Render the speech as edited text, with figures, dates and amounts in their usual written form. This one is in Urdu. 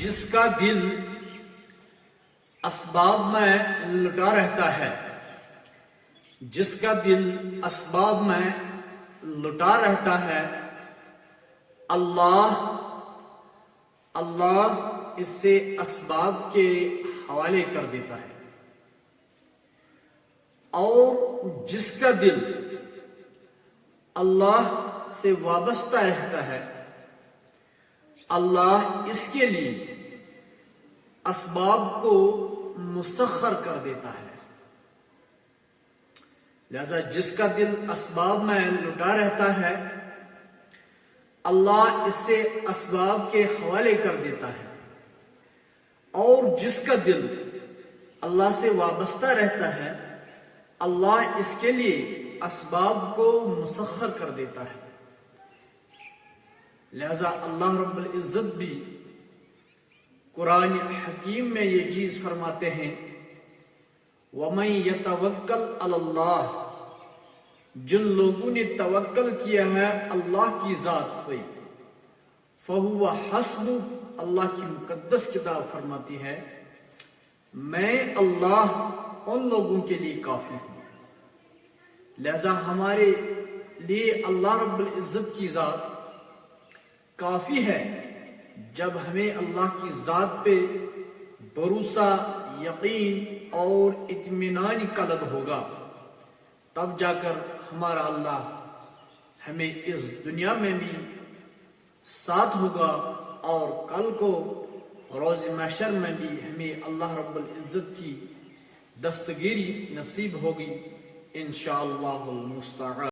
جس کا دل اسباب میں لٹا رہتا ہے، جس کا دل اسباب میں لٹا رہتا ہے، اللہ اس سے اسباب کے حوالے کر دیتا ہے، اور جس کا دل اللہ سے وابستہ رہتا ہے، اللہ اس کے لیے اسباب کو مسخر کر دیتا ہے۔ لہذا جس کا دل اسباب میں لٹا رہتا ہے، اللہ اس سے اسباب کے حوالے کر دیتا ہے، اور جس کا دل اللہ سے وابستہ رہتا ہے، اللہ اس کے لیے اسباب کو مسخر کر دیتا ہے۔ لہذا اللہ رب العزت بھی قرآن حکیم میں یہ چیز فرماتے ہیں، وَمَن يَتَوَكَّلْ عَلَى اللَّهِ، جن لوگوں نے توکل کیا ہے اللہ کی ذات پہ، فَهُوَ حَسْبُهُ، اللہ کی مقدس کتاب فرماتی ہے میں اللہ ان لوگوں کے لیے کافی ہوں۔ لہذا ہمارے لیے اللہ رب العزت کی ذات کافی ہے۔ جب ہمیں اللہ کی ذات پہ بھروسہ، یقین اور اطمینان قلب ہوگا، تب جا کر ہمارا اللہ ہمیں اس دنیا میں بھی ساتھ ہوگا، اور کل کو روز محشر میں بھی ہمیں اللہ رب العزت کی دستگیری نصیب ہوگی، انشاءاللہ المستعان۔